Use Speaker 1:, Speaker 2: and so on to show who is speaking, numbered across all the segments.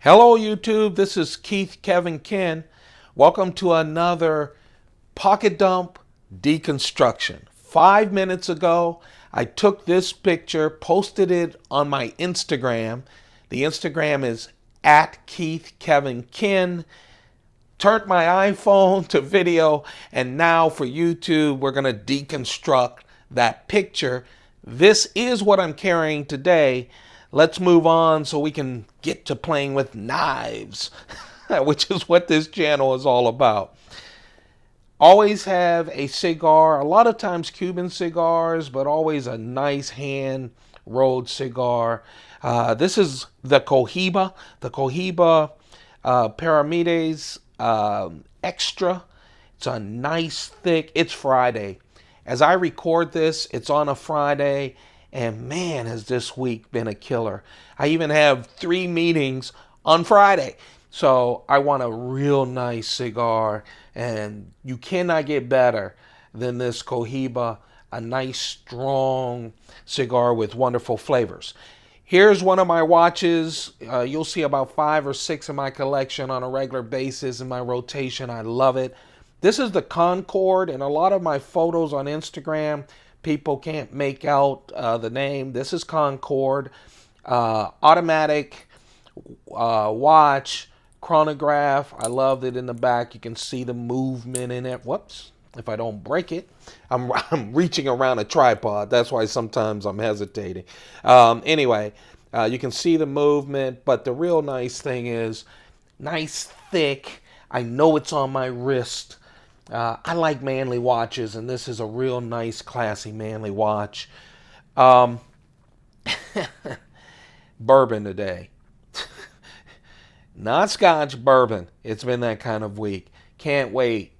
Speaker 1: Hello YouTube, this is Keith Kevin Ken. Welcome to another pocket dump deconstruction. 5 minutes ago, I took this picture, posted it on my Instagram. The Instagram is at Keith Kevin Ken. Turned my iPhone to video, and now for YouTube, we're gonna deconstruct that picture. This is what I'm carrying today. Let's move on so we can get to playing with knives, which is what this channel is all about. Always have a cigar, a lot of times Cuban cigars, but always a nice hand-rolled cigar. This is the Cohiba Paramides Extra. It's a nice thick, it's Friday. As I record this, it's on a Friday. And man, has this week been a killer. I even have 3 meetings on Friday. So I want a real nice cigar. And you cannot get better than this Cohiba. A nice, strong cigar with wonderful flavors. Here's one of my watches. You'll see about 5 or 6 in my collection on a regular basis in my rotation. I love it. This is the Concord. And a lot of my photos on Instagram, people can't make out the name. This is Concord. Automatic watch, chronograph. I loved it in the back. You can see the movement in it. Whoops, if I don't break it. I'm reaching around a tripod. That's why sometimes I'm hesitating. Anyway, you can see the movement, but the real nice thing is nice, thick. I know it's on my wrist. I like manly watches, and this is a real nice, classy, manly watch. Bourbon today. Not Scotch, bourbon. It's been that kind of week. Can't wait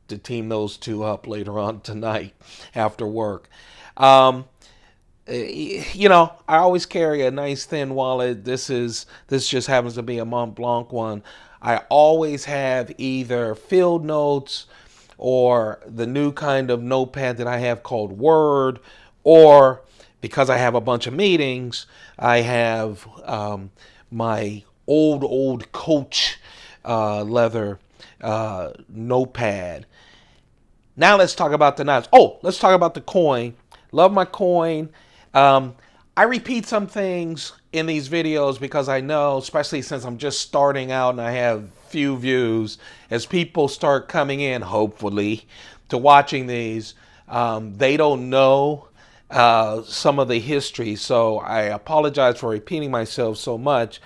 Speaker 1: to team those two up later on tonight after work. You know, I always carry a nice thin wallet. This just happens to be a Mont Blanc one. I always have either field notes or the new kind of notepad that I have called Word, or because I have a bunch of meetings, I have my old Coach leather notepad. Now let's talk about the knives. Oh, let's talk about the coin. Love my coin. I repeat some things in these videos because I know, especially since I'm just starting out and I have few views, as people start coming in, hopefully, to watching these, they don't know some of the history. So I apologize for repeating myself so much.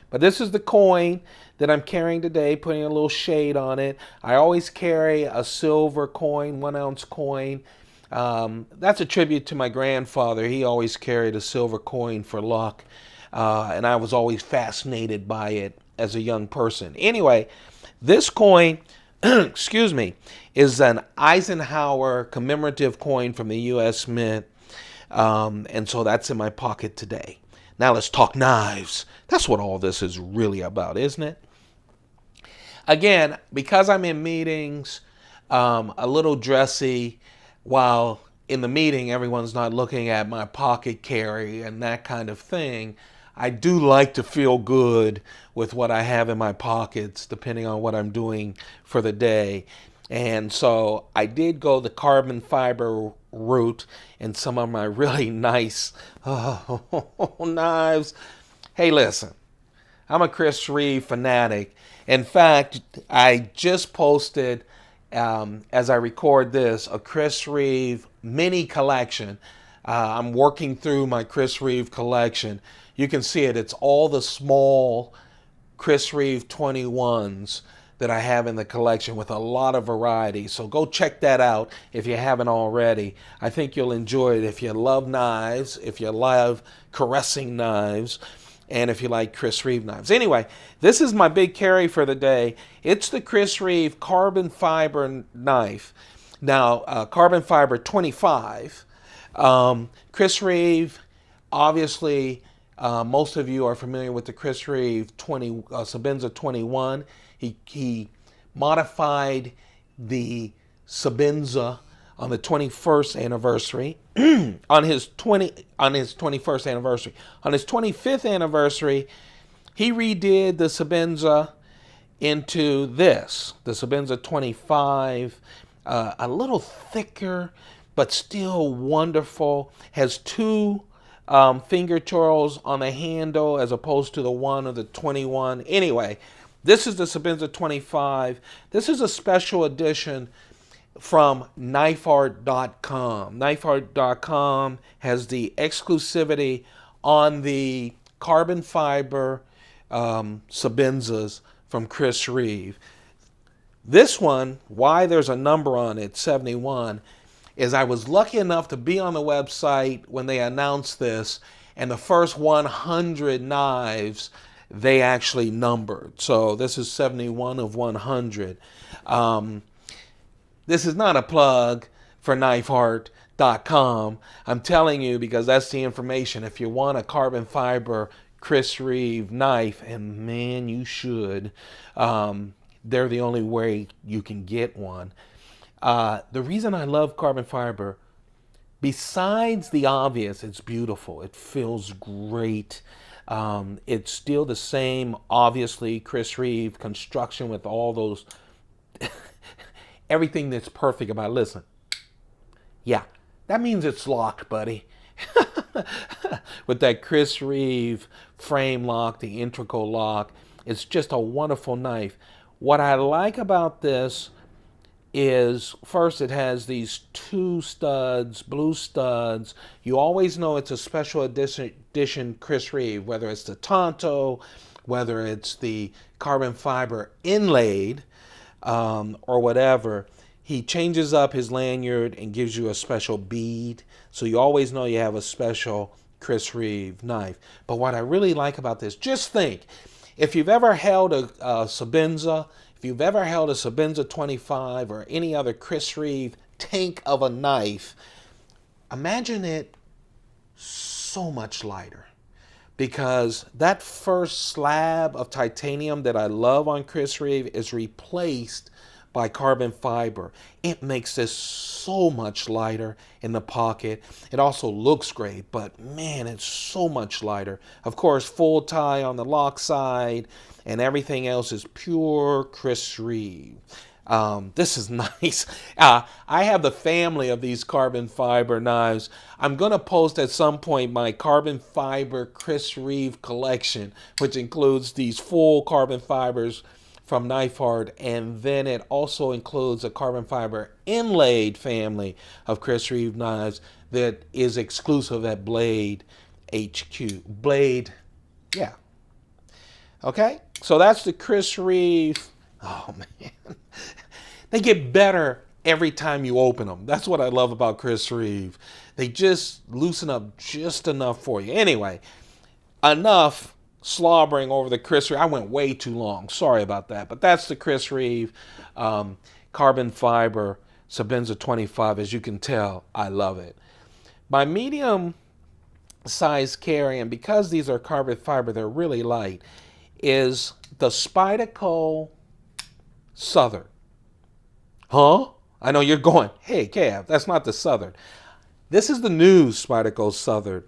Speaker 1: But this is the coin that I'm carrying today, putting a little shade on it. I always carry a silver coin, 1 ounce coin. That's a tribute to my grandfather. He always carried a silver coin for luck. And I was always fascinated by it as a young person. Anyway, this coin, excuse me, is an Eisenhower commemorative coin from the U.S. Mint. And so that's in my pocket today. Now let's talk knives. That's what all this is really about, isn't it? Again, because I'm in meetings, a little dressy, while in the meeting everyone's not looking at my pocket carry and that kind of thing, I do like to feel good with what I have in my pockets, depending on what I'm doing for the day. And so I did go the carbon fiber route in some of my really nice knives. Hey, listen, I'm a Chris Reeve fanatic. In fact, I just posted, as I record this, a Chris Reeve mini collection. I'm working through my Chris Reeve collection. You can see it. It's all the small Chris Reeve 21s that I have in the collection with a lot of variety. So go check that out if you haven't already. I think you'll enjoy it if you love knives, if you love caressing knives, and if you like Chris Reeve knives. Anyway, this is my big carry for the day. It's the Chris Reeve carbon fiber knife. Now, carbon fiber 25. Chris Reeve, obviously, most of you are familiar with the Chris Reeve Sebenza 21. He modified the Sebenza on the 21st anniversary, on his 21st anniversary. On his 25th anniversary, He redid the Sebenza into this, the Sebenza 25, a little thicker, but still wonderful. Has two finger twirls on the handle as opposed to the one of the 21. Anyway, this is the Sebenza 25. This is a special edition from knifeart.com. Knifeart.com has the exclusivity on the carbon fiber Sebenzas from Chris Reeve. This one, why there's a number on it, 71, is I was lucky enough to be on the website when they announced this, and the first 100 knives they actually numbered. So this is 71 of 100. This is not a plug for knifeart.com. I'm telling you because that's the information. If you want a carbon fiber Chris Reeve knife, and man, you should, they're the only way you can get one. The reason I love carbon fiber, besides the obvious, it's beautiful. It feels great. It's still the same, obviously, Chris Reeve construction with all those, everything that's perfect about it. Listen, yeah, that means it's locked, buddy. With that Chris Reeve frame lock, the integral lock, it's just a wonderful knife. What I like about this is, first, it has these two studs, blue studs. You always know it's a special edition Chris Reeve, whether it's the Tonto, whether it's the carbon fiber inlaid, or whatever. He changes up his lanyard and gives you a special bead. So you always know you have a special Chris Reeve knife. But what I really like about this, just think, if you've ever held a Sebenza, if you've ever held a Sebenza 25 or any other Chris Reeve tank of a knife, imagine it so much lighter. Because that first slab of titanium that I love on Chris Reeve is replaced by carbon fiber. It makes this so much lighter in the pocket. It also looks great, but man, it's so much lighter. Of course, full tie on the lock side, and everything else is pure Chris Reeve. This is nice. I have the family of these carbon fiber knives. I'm going to post at some point my carbon fiber Chris Reeve collection, which includes these full carbon fibers from Knife Art, and then it also includes a carbon fiber inlaid family of Chris Reeve knives that is exclusive at Blade HQ. Blade, yeah. Okay, so that's the Chris Reeve. Oh man, they get better every time you open them. That's what I love about Chris Reeve. They just loosen up just enough for you. Anyway, enough slobbering over the Chris Reeve. I went way too long. Sorry about that. But that's the Chris Reeve carbon fiber Sebenza 25. As you can tell, I love it. My medium size carry, and because these are carbon fiber, they're really light, is the Spyderco Southern. Huh? I know you're going, hey, Cav, that's not the Southern. This is the new Spyderco Southern.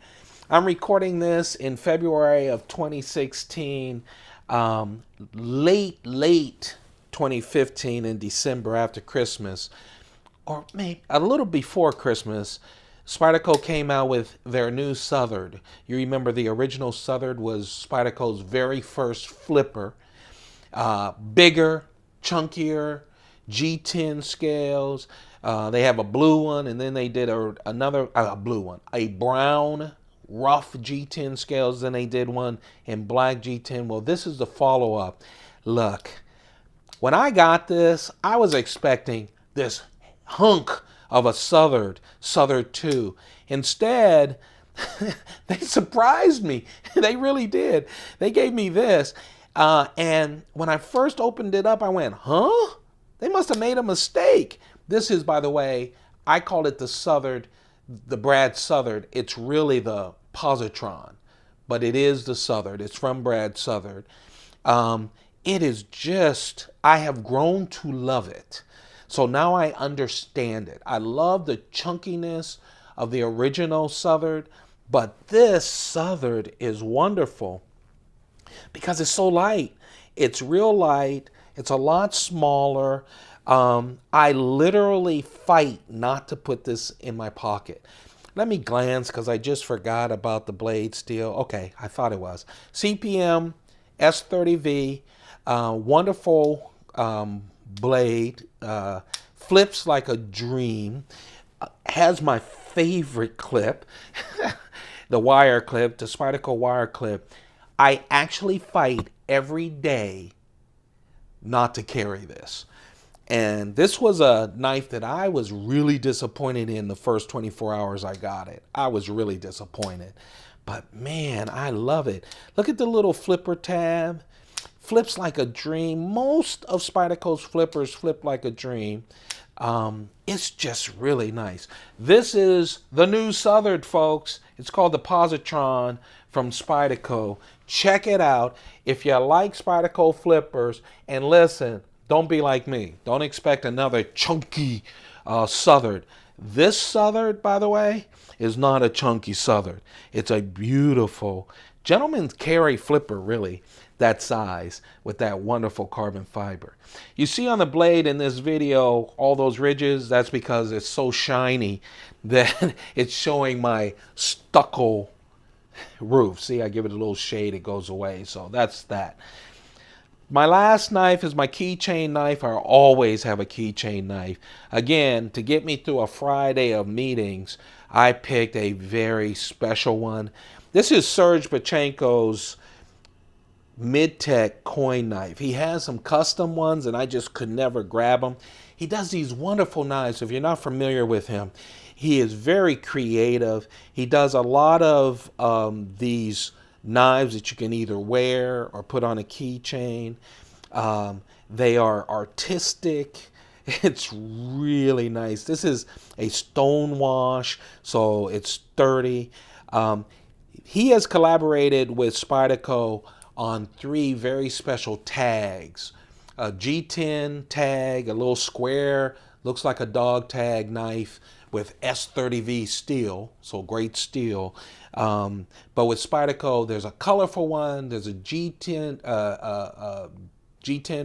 Speaker 1: I'm recording this in February of 2016, late 2015 in December after Christmas, or maybe a little before Christmas. Spyderco came out with their new Southern. You remember the original Southern was Spyderco's very first flipper. Bigger, chunkier, G10 scales. They have a blue one, and then they did another blue one, a brown rough G10 scales. Then they did one in black G10. Well, this is the follow-up. Look, when I got this, I was expecting this hunk of a Southern 2. Instead, they surprised me. They really did. They gave me this. And when I first opened it up, I went, huh? They must have made a mistake. This is, by the way, I call it the Southern, the Brad Southern. It's really the Positron, but it is the Southern. It's from Brad Southern. It is just, I have grown to love it. So now I understand it. I love the chunkiness of the original Southern, but this Southern is wonderful. because it's so light. It's real light. It's a lot smaller. I literally fight not to put this in my pocket. Let me glance because I just forgot about the blade steel. Okay, I thought it was. CPM S30V, wonderful blade, flips like a dream, has my favorite clip, the wire clip, the Spyderco wire clip. I actually fight every day not to carry this. And this was a knife that I was really disappointed in the first 24 hours I got it. I was really disappointed. But man, I love it. Look at the little flipper tab. Flips like a dream. Most of Spyderco's flippers flip like a dream. It's just really nice. This is the new Southern, folks. It's called the Positron from Spyderco. Check it out. If you like Spyderco flippers, and listen, don't be like me. Don't expect another chunky Southern. This Southern, by the way, is not a chunky Southern. It's a beautiful, gentlemen carry flipper, really, that size with that wonderful carbon fiber. You see on the blade in this video all those ridges. That's because it's so shiny that it's showing my stucco roof. See, I give it a little shade, it goes away. So that's that. My last knife is my keychain knife. I always have a keychain knife. Again, to get me through a Friday of meetings, I picked a very special one. This is Serge Pachenko's mid-tech coin knife. He has some custom ones and I just could never grab them. He does these wonderful knives. If you're not familiar with him, he is very creative. He does a lot of these knives that you can either wear or put on a keychain. They are artistic. It's really nice. This is a stone wash, so it's sturdy. He has collaborated with Spyderco on 3 very special tags. A G10 tag, a little square, looks like a dog tag knife with S30V steel, so great steel. But with Spyderco, there's a colorful one, there's a G10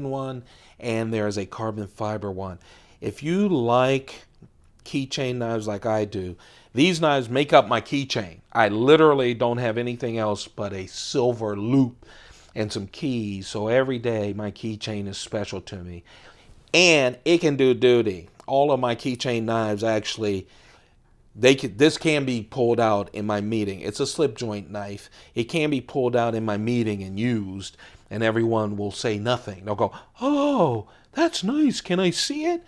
Speaker 1: one, and there's a carbon fiber one. If you like keychain knives like I do, these knives make up my keychain. I literally don't have anything else but a silver loop and some keys, so every day my keychain is special to me. And it can do duty. All of my keychain knives actually, this can be pulled out in my meeting. It's a slip joint knife. It can be pulled out in my meeting and used, and everyone will say nothing. They'll go, "Oh, that's nice. Can I see it?"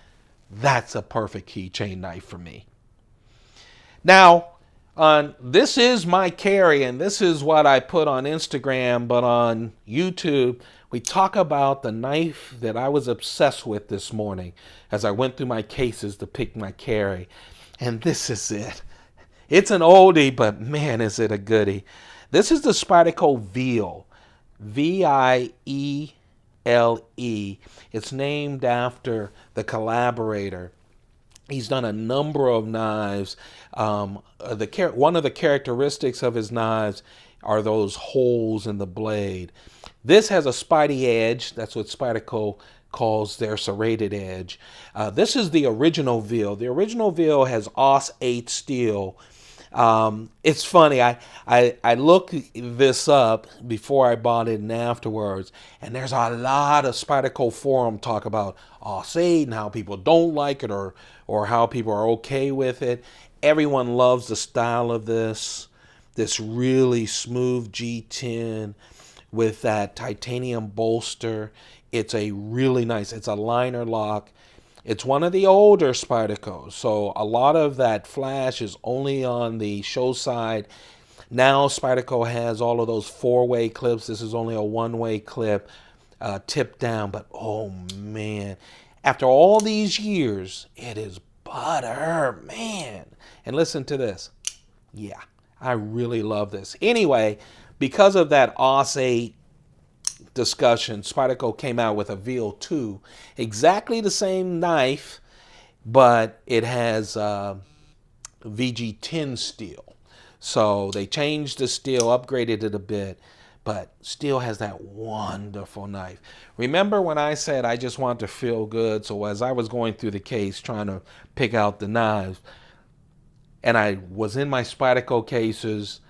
Speaker 1: That's a perfect keychain knife for me. Now, this is my carry, and this is what I put on Instagram, but on YouTube, we talk about the knife that I was obsessed with this morning as I went through my cases to pick my carry. And this is it. It's an oldie, but man, is it a goodie. This is the Spyderco Viele. V-I-E-L-E. It's named after the collaborator. He's done a number of knives. One of the characteristics of his knives are those holes in the blade. This has a Spidey edge. That's what Spyderco calls their serrated edge. This is the original Viele. The original Viele has Aus 8 steel. It's funny, I looked this up before I bought it and afterwards, and there's a lot of Spyderco forum talk about Aus 8 and how people don't like it or how people are okay with it. Everyone loves the style of this really smooth G10 with that titanium bolster. It's a really nice, it's a liner lock. It's one of the older Spydercos, so a lot of that flash is only on the show side. Now Spyderco has all of those 4-way clips. This is only a 1-way clip, tipped down, but oh man, after all these years, it is butter, man. And listen to this. Yeah, I really love this. Anyway, because of that Aus 8 discussion, Spyderco came out with a Viele 2, exactly the same knife, but it has VG10 steel. So they changed the steel, upgraded it a bit, but still has that wonderful knife. Remember when I said I just want to feel good? So as I was going through the case trying to pick out the knives, and I was in my Spyderco cases,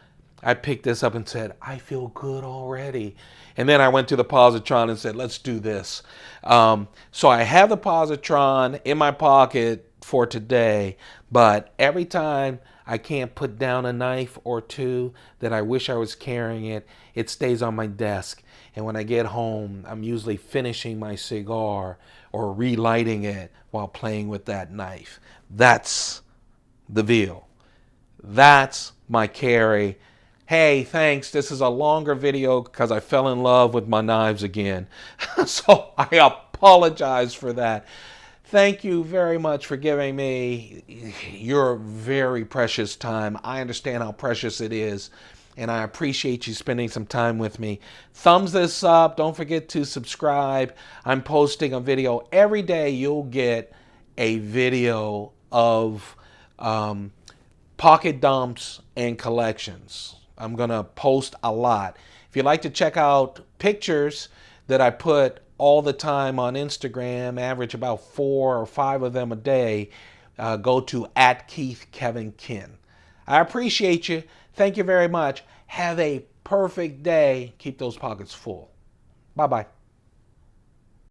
Speaker 1: I picked this up and said, I feel good already. And then I went to the Positron and said, let's do this. So I have the Positron in my pocket for today, but every time I can't put down a knife or two that I wish I was carrying it, it stays on my desk. And when I get home, I'm usually finishing my cigar or relighting it while playing with that knife. That's the Viele. That's my carry. Hey, thanks. This is a longer video because I fell in love with my knives again. So I apologize for that. Thank you very much for giving me your very precious time. I understand how precious it is, and I appreciate you spending some time with me. Thumbs this up. Don't forget to subscribe. I'm posting a video every day. You'll get a video of pocket dumps and collections. I'm going to post a lot. If you'd like to check out pictures that I put all the time on Instagram, average about 4 or 5 of them a day, go to @KeithKevinKin. I appreciate you. Thank you very much. Have a perfect day. Keep those pockets full. Bye-bye.